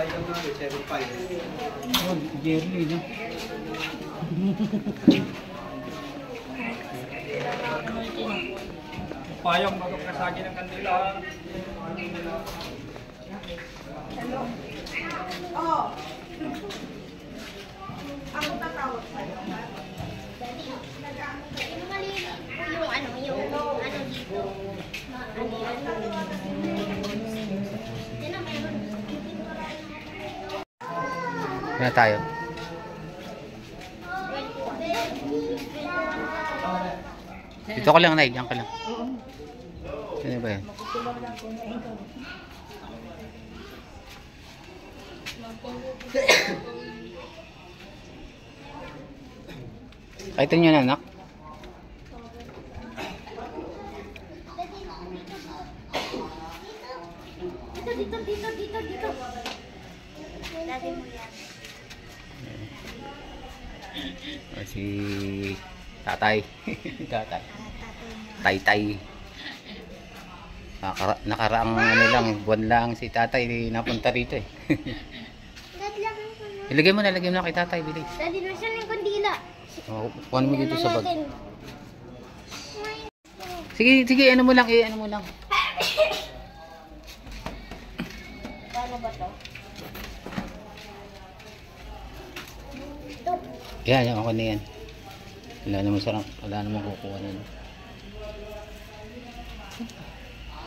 Sayang na, 7.5. Oh, Jerry, no? Payang magkakasagi ng kandila. Hello? Oh. Ako tatawag sa'yo. Yung mali yung ano dito. Na tayo. Dito ka lang, Nay. Diyan ka lang. Ano ba yan? Kahit nyo na, anak. Dito. Lagay mo yan. Si tatay. Tatay. Tay-tay. Nakaraang ano lang, buwan lang si tatay napunta rito eh. Ilagay mo na kay tatay, bilis. Daddy, nasaan yung kandila? Oh, kuhan mo dito sa bag. Sige, ano mo lang. Paano ba to? Ito. Yan, ako na yan. Wala naman sarap, wala naman kukuha na.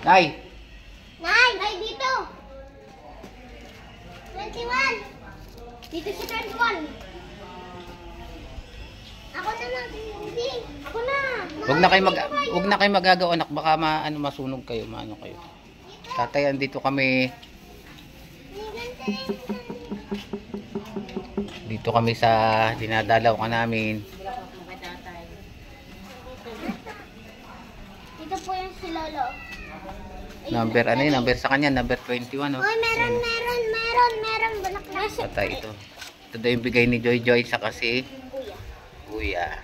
Nay! Nay, dito! 21! Dito si 21! Ako na lang, hindi. Ako na! Wag na kayo magagawa, anak, baka masunog kayo, maano kayo. Tatay, andito kami. Dito kami sa dinadalaw ka namin. Dito po yung si Lolo. Number ano yun? Number sa kanya, number 21. Oh. Oy, meron. Balak na siya. Patay ito. Ito daw yung bigay ni Joy sa kasi Kuya.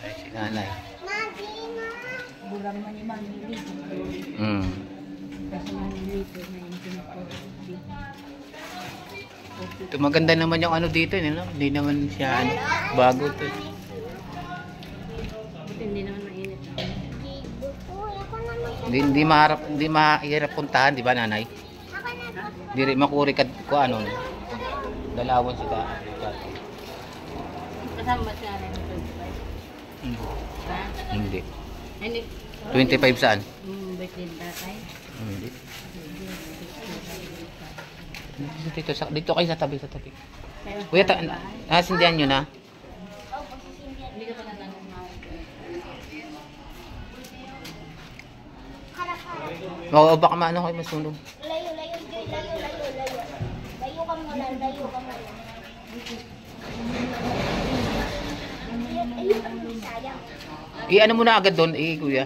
Ay, si nanay. Bulang man ni Mami dito. Kasi ito maganda naman yung ano dito, no? Hindi naman siya ano, bago to. Hindi naman mainit. Hindi mahirap puntahan, di ba, nanay? Hindi rin makuri ko ano, dalawon si tatay. Kasama siya rin. Hindi. Hindi. 25 saan? Birthday tatay. Hindi. Dito kayo sa tabi. Kuya, sindihan nyo na? Hindi ka pa nananong. Oo, baka maano kayo masunog. Layo. Layo ka muna. Sayang. I-ano mo na agad doon, kuya.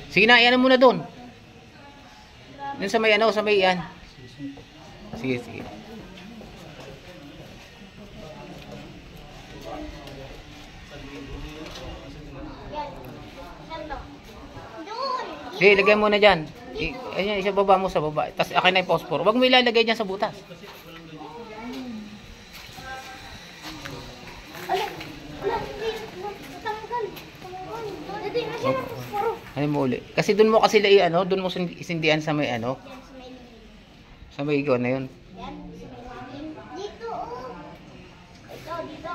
Sige na, i-ano mo na doon. Doon sa may yan. Sige. Sige, lagay mo na dyan. Ayan, isa baba mo sa baba. Tapos akin na yung phosphor. Huwag mo ilalagay dyan sa butas. Ano mo uli? Kasi doon mo kasi doon mo isindihan sa may sa may ikaw na yun. Dito. Dito.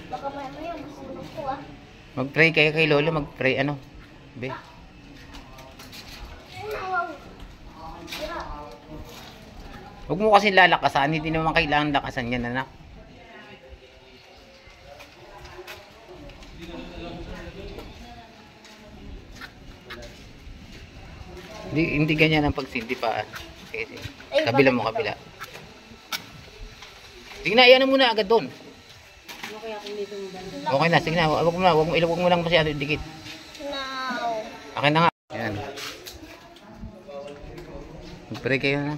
Baka mamaya masunog ko ah. Mag-pray kayo kay Lolo, mag-pray be. Huwag mo kasi lalakasan, hindi naman kailangan lakasan yan, anak. Hindi ganyan ang pagsindi pa. Sige. Kabila mo, kabila. Sige na, iyan muna agad doon. Okay na, sige na. Huwag mo lang masyado dikit. Now. Akin na nga. Ayan. Pre kayo na.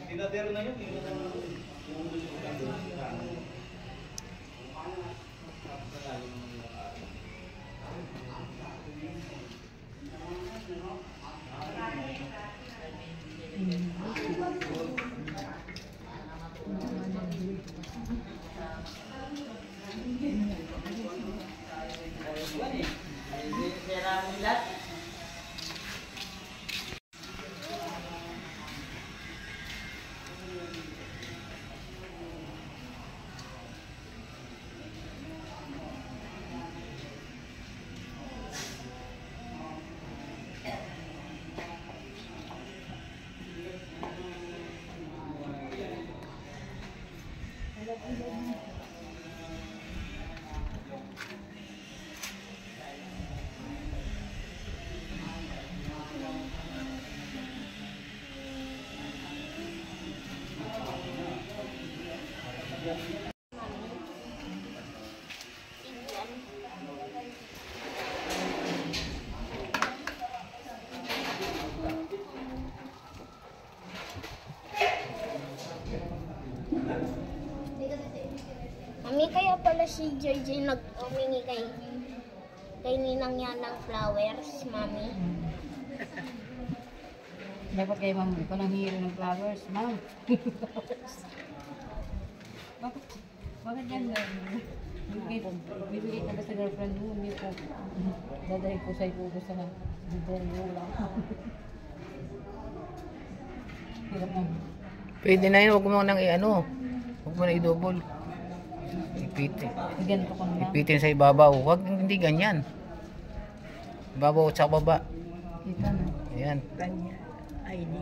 Mami, kaya pala si JJ nag-umingi kay Ninang yan ng flowers, Mami. Dapat kayo ma'am, ikaw nang hihiro ng flowers, ma'am. Bakit yan? Bibigay ka ba sa girlfriend mo? Hindi po. Dadahin ko sa ipugo sa dadahin mo lang. Hirap na. Pwede na yun, huwag mo nang i-ano. Huwag mo na i-double. Ipitin. Ganito ko na. Ipitin sa ibabaw. Huwag, hindi ganyan. Ibabaw at sa baba. Ito na. Ayan. Kanya. ID.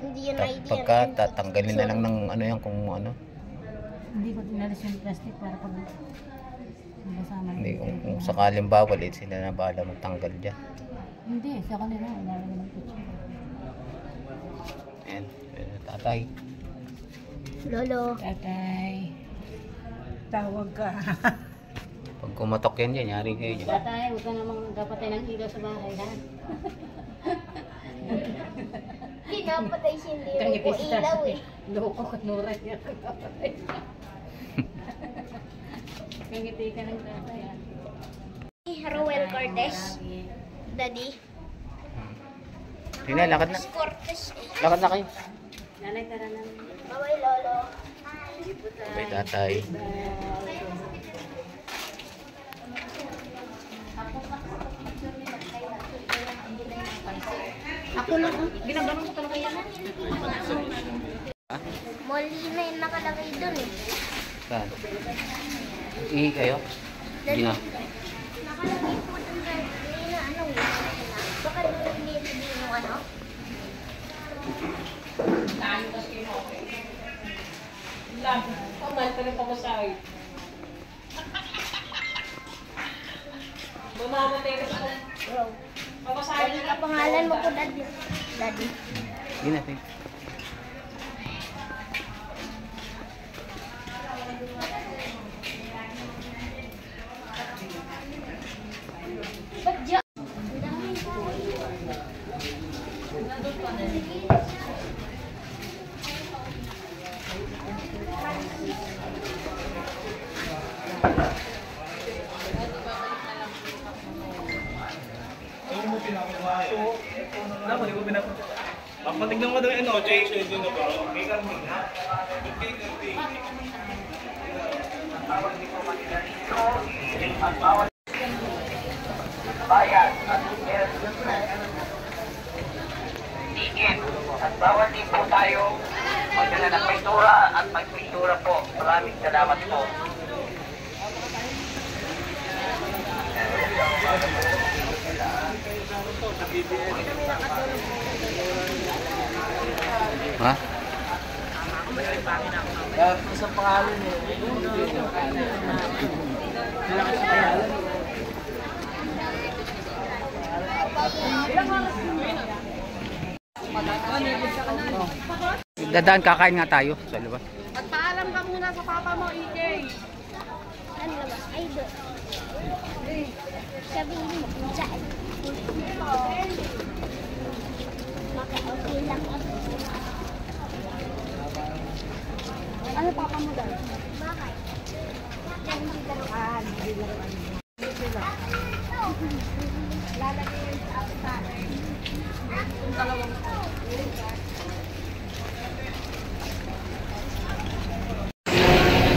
Hindi yun idea. Pagka tatanggalin na lang ng ano yan kung ano. Hindi ko tinalis yung plastic para pag masama. Hindi, kung sakaling bawal, sila na bahala magtanggal dyan. Hindi, sa kanila. Wala naman picture. Ayan. Tatay. Lolo. Tatay. Tawag ka. Pag kumatok yan dyan, yari kayo dyan. Tatay, huwag ka namang kapatay ng ilaw sa bahay, ha? Pinapatay si Lilo Kanya ko ilaw eh. Loko ka, nuray niya. Kangiti ka ng tatay, ha? Roel Cortez. Daddy. Sige na, lakad na. Cortez. Lakad na kayo. Nanay, tara na. Bye, Lolo. May tatay. Ako lang, ginaganon ko talaga yan. Molina yung nakalagay dun eh. Saan? Ihi kayo? Hindi na. Nakalagay po dun sa Molina, ano eh. Baka dun nito din yung ano. Pamal ka rin pamasahe. Bumamatay ka sa Bro. pamasahe Daddy, kapangalan mo po, Daddy. Daddy. Hindi na. Sige. Ba't dyan? Dapat di ko pinapunta. Papatignan mo daw yung ano, Jason din na ba? May karmi na. Bayan at tigil at bawat din po tayo magdala ng pintura at magpintura po. Maraming salamat po. Ha? Sa pangalan eh. Dadaan, kakain nga tayo sa labas. Magpaalam ka muna sa papa mo, EJ. Ano labas? Ay, doon. Sabihin mo kung saan. Okay lang. Ano papa mo daw? Bakit? Yan ang dalawa. Lalagay yun sa apitan.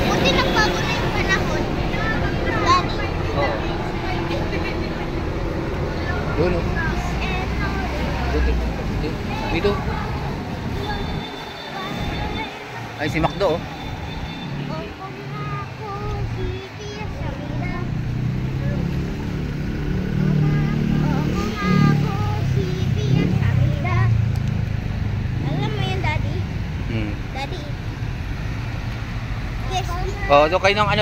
Buti nagbago na yung panahon. Daddy. Oo. Doon, oh. Dito. Dito. Ay, si Macdo, oh. Alam mo yan, Daddy? Hmm. Daddy. Yes. Oh, doon kayo ng ano,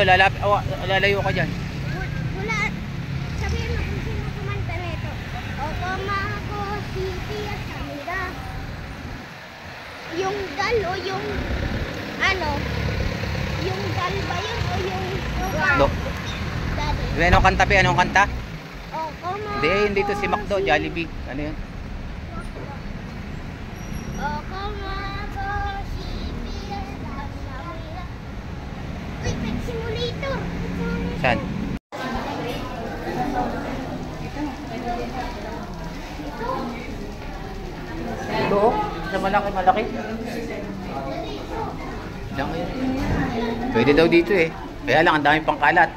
lalayo ka dyan. Wala. Sabihin mo kung sino kumanta nito. Okomako City Samira. Yung dal o yung ano? Yung dal ba yun o yung Do. Daddy. Anong kanta, Pe? Anong kanta? Okomako. Hindi, dito si Macdo, Jollibee. Ano yun? Okomako City Samira. Uy, pet simulator. Saan? Ito, oh. Sa malaki. Lang yun. Pwede daw dito eh. Kaya lang, ang dami pang kalat.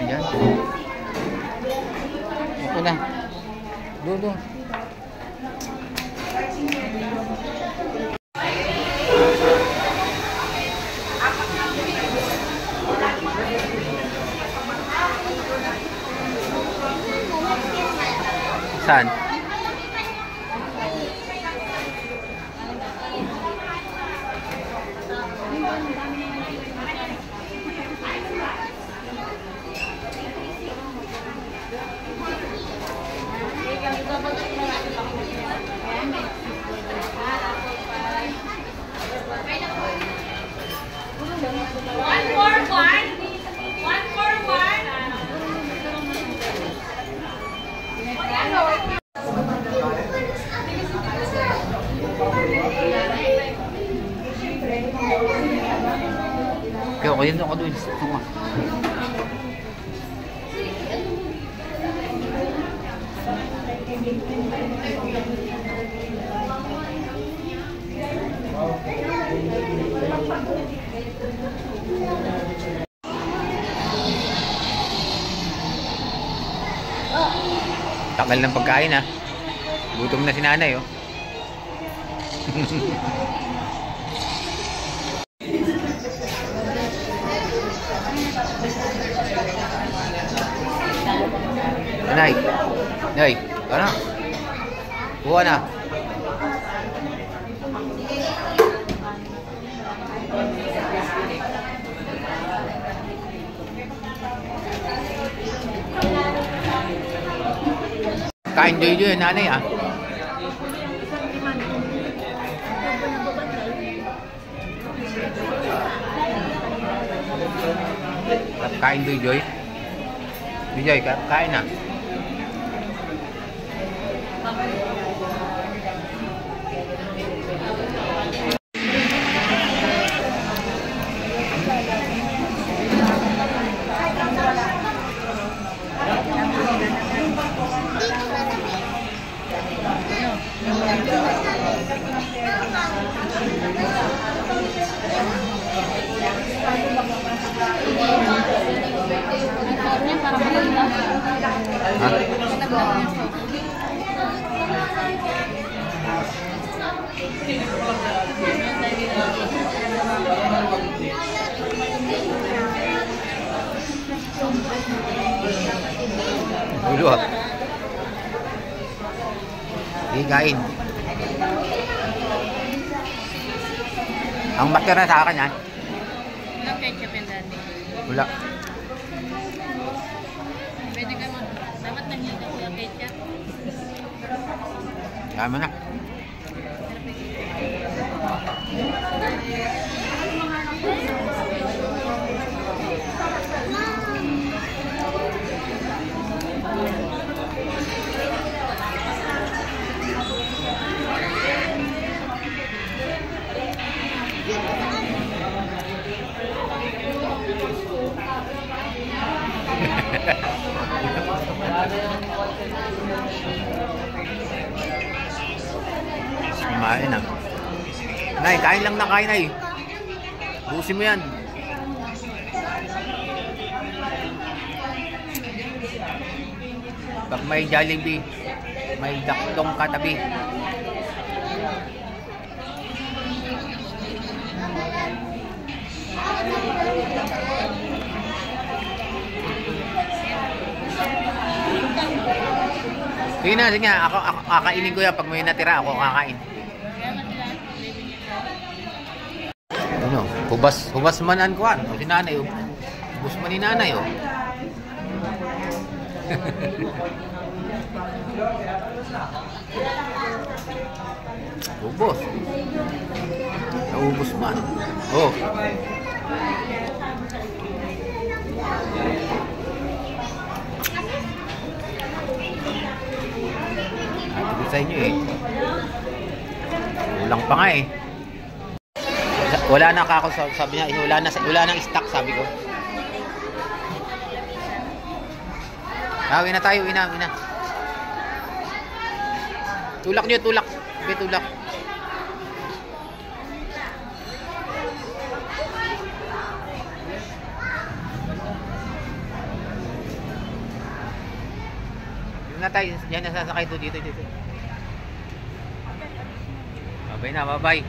Ayan. Ito na. Doon. Saan? Kaya ko yun ako doon. Takal ng pagkain, ha. Gutom na si nanay, oh. Nay, ano? Buwan na. Kain doy nanay, ah. Kain doy. Joy, kain na. Ulo, ah. Kain. Ang matira sa akin, yan. Wala ketchup yan, Daddy. Wala. Pwede ka mo. Dapat nangyayari ko yung ketchup. Kaya mo na. Kumain na. Nay, kain lang na kain, Nay. Busin mo yan. Pag may Jollibee, may daktong katabi. Sige na, sige nga. Ako kakainin ko yan. Pag may natira, ako kakain. Ano? Hubas manan ko an. Si nanay, oh. Hubas man ni nanay, oh. Ubos. Naubos man. Oh. Sabi sa inyo eh. Kulang pa nga eh. Wala na kako, sabi niya, wala nang stock, sabi ko. Uwi na tayo, uwi na. Tulak niyo, tulak. Okay, tulak. Uwi na tayo, yan nasasakay dito. Bye na, bye-bye.